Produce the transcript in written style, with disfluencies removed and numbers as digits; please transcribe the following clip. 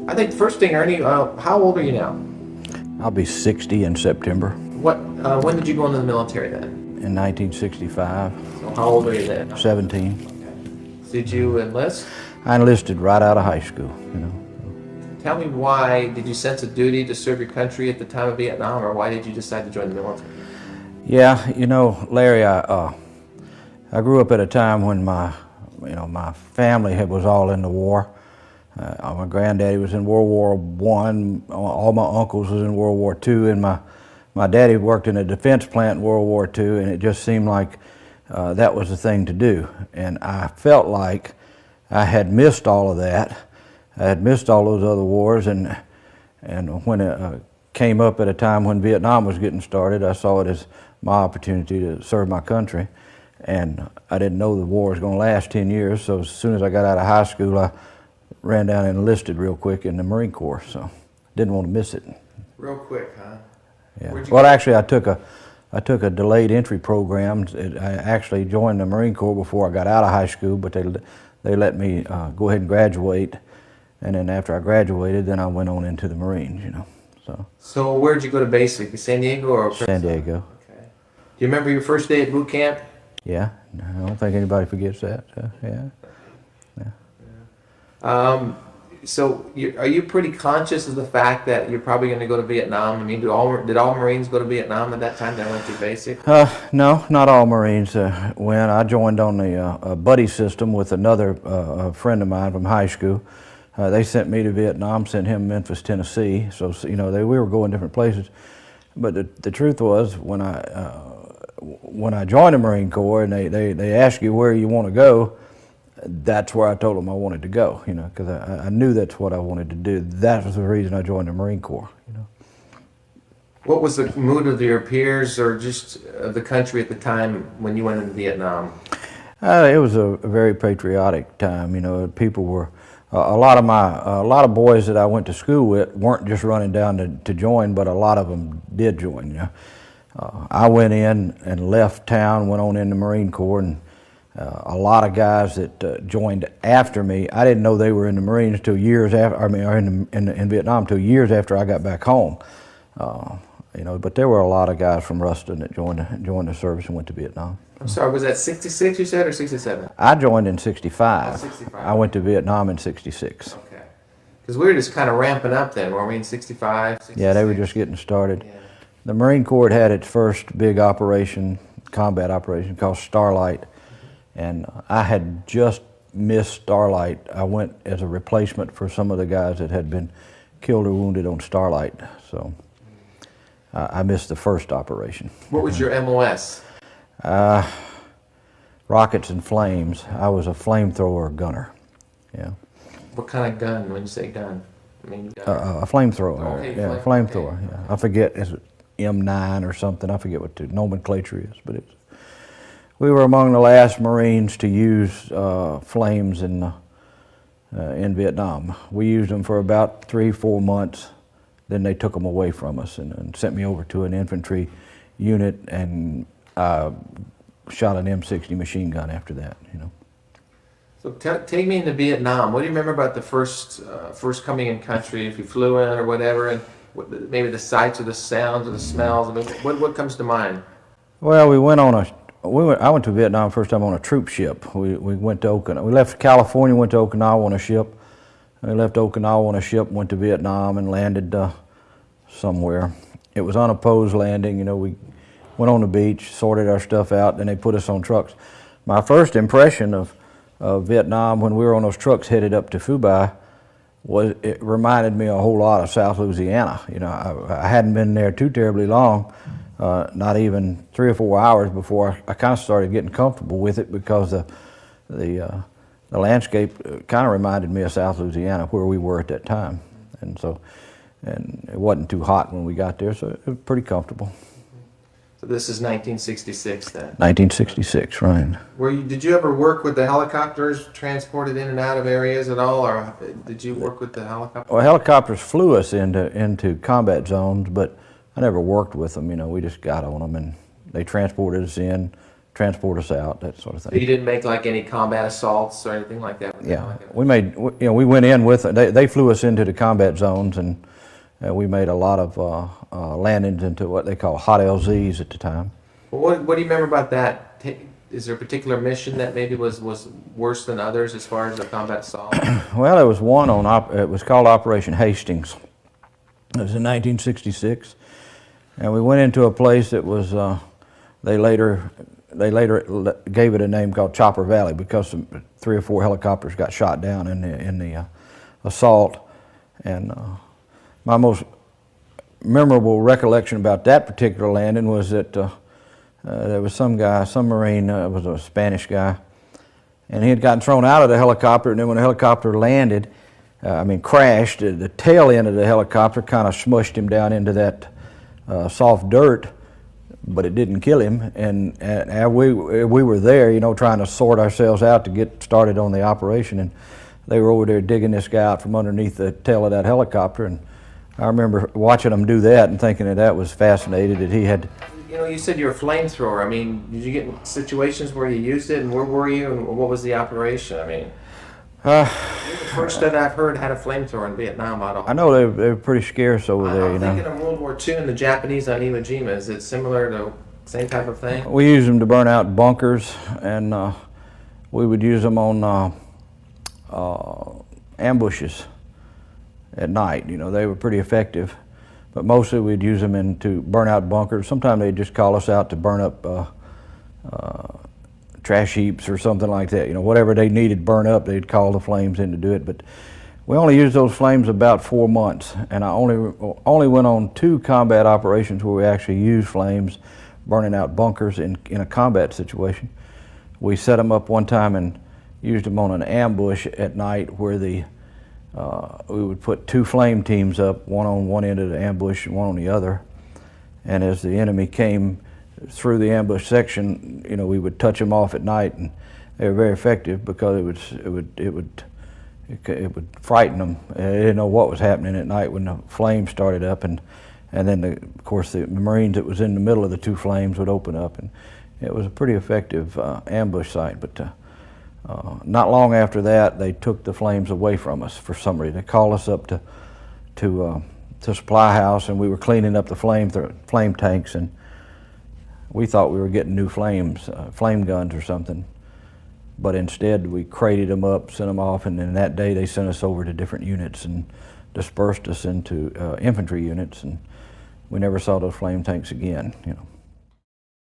I think the first thing, Ernie, how old are you now? I'll be 60 in September. When did you go into the military then? In 1965, So how old are you then? 17. Did you enlist? I enlisted right out of high school, you know. Tell me why did you sense a duty to serve your country at the time of Vietnam, or why did you decide to join the military? Yeah, you know, Larry, I grew up at a time when my family was all in the war. My granddaddy was in World War I, all my uncles was in World War II, and my daddy worked in a defense plant in World War II, and it just seemed like that was the thing to do. And I felt like I had missed all of that. I had missed all those other wars, and when it came up at a time when Vietnam was getting started, I saw it as my opportunity to serve my country. And I didn't know the war was going to last 10 years, so as soon as I got out of high school, I ran down and enlisted real quick in the Marine Corps, so didn't want to miss it. Real quick, huh? Yeah. Well, actually, I took a delayed entry program. I actually joined the Marine Corps before I got out of high school, but they let me go ahead and graduate, and then after I graduated, then I went on into the Marines, you know. So where'd you go to basic? San Diego or San Diego. Okay. Do you remember your first day at boot camp? Yeah, I don't think anybody forgets that. Yeah. So are you pretty conscious of the fact that you're probably going to go to Vietnam? I mean, did all Marines go to Vietnam at that time that went through basic? No, not all Marines went. I joined on the buddy system with another friend of mine from high school. They sent me to Vietnam, sent him to Memphis, Tennessee. So you know, we were going different places. But the truth was, when I joined the Marine Corps and they ask you where you want to go, that's where I told them I wanted to go, you know, because I knew that's what I wanted to do. That was the reason I joined the Marine Corps, you know. What was the mood of your peers or just of the country at the time when you went into Vietnam? It was a very patriotic time, you know. People were, a lot of boys that I went to school with weren't just running down to join, but a lot of them did join, you know. I went in and left town, went on in the Marine Corps, and a lot of guys that joined after me, I didn't know they were in the Marines till years after. I mean, or in Vietnam till years after I got back home. You know, but there were a lot of guys from Ruston that joined the service and went to Vietnam. I'm sorry, was that 66 you said or 67? I joined in 65. Oh, 65. I went to Vietnam in 66. Okay. Because we were just kind of ramping up then, weren't we, in 65, 66? Yeah, they were just getting started. Yeah. The Marine Corps had its first big combat operation called Starlight. And I had just missed Starlight. I went as a replacement for some of the guys that had been killed or wounded on Starlight. So I missed the first operation. What was your MOS? Rockets and flames. I was a flamethrower gunner. Yeah. What kind of gun when you say gun? I mean, a flamethrower. Okay, yeah, flamethrower. Okay. Yeah. I forget, it's M9 or something. I forget what the nomenclature is, but it's. We were among the last Marines to use flames in Vietnam. We used them for about 3-4 months. Then they took them away from us and sent me over to an infantry unit, and shot an M60 machine gun after that. You know. So take me into Vietnam. What do you remember about the first coming in country? If you flew in or whatever, and maybe the sights or the sounds or the smells. I mean, what comes to mind? Well, I went to Vietnam first time on a troop ship. We went to Okinawa. We left California, went to Okinawa on a ship. We left Okinawa on a ship, went to Vietnam, and landed somewhere. It was unopposed landing. You know, we went on the beach, sorted our stuff out, then they put us on trucks. My first impression of Vietnam when we were on those trucks headed up to Phu Bai was it reminded me a whole lot of South Louisiana. You know, I hadn't been there too terribly long. Not even 3 or 4 hours before I kind of started getting comfortable with it, because the landscape kind of reminded me of South Louisiana where we were at that time, and it wasn't too hot when we got there, so it was pretty comfortable. So this is 1966 then? 1966, right. Did you ever work with the helicopters transported in and out of areas at all, or did you work with the helicopters? Well, helicopters flew us into combat zones, but I never worked with them. You know, we just got on them and they transported us in, transport us out, that sort of So you thing. didn't make like any combat assaults or anything like that? Yeah, we went in with, they flew us into the combat zones, and we made a lot of landings into what they call hot LZs at the time. Well, what do you remember about that? Is there a particular mission that maybe was worse than others as far as the combat assault? Well, there was one it was called Operation Hastings. It was in 1966, and we went into a place that was, they later gave it a name called Chopper Valley because 3 or 4 helicopters got shot down in the assault. And my most memorable recollection about that particular landing was that there was some Marine, was a Spanish guy, and he had gotten thrown out of the helicopter, and then when the helicopter landed, crashed, the tail end of the helicopter kind of smushed him down into that soft dirt, but it didn't kill him. And we were there, trying to sort ourselves out to get started on the operation, and they were over there digging this guy out from underneath the tail of that helicopter. And I remember watching them do that and thinking that was fascinating, that he had. You said you're a flamethrower. Did you get in situations where you used it, and where were you, and what was the operation? You're the first that I've heard had a flamethrower in Vietnam. I know they were pretty scarce over there. I'm thinking of World War II and the Japanese on Iwo Jima. Is it similar to same type of thing? We used them to burn out bunkers, and we would use them on ambushes at night. They were pretty effective, but mostly we'd use them to burn out bunkers. Sometimes they'd just call us out to burn up trash heaps or something like that. Whatever they needed burn up, they'd call the flames in to do it. But we only used those flames about 4 months, and I only went on 2 combat operations where we actually used flames burning out bunkers in a combat situation. We set them up one time and used them on an ambush at night where we would put 2 flame teams up, one on one end of the ambush and one on the other. And as the enemy came through the ambush section, we would touch them off at night, and they were very effective because it would frighten them. They didn't know what was happening at night when the flames started up, and then of course the Marines that was in the middle of the 2 flames would open up, and it was a pretty effective ambush site. But not long after that, they took the flames away from us for some reason. They called us up to supply house, and we were cleaning up the flame tanks, and we thought we were getting new flames, flame guns or something. But instead, we crated them up, sent them off, and then that day they sent us over to different units and dispersed us into infantry units, and we never saw those flame tanks again.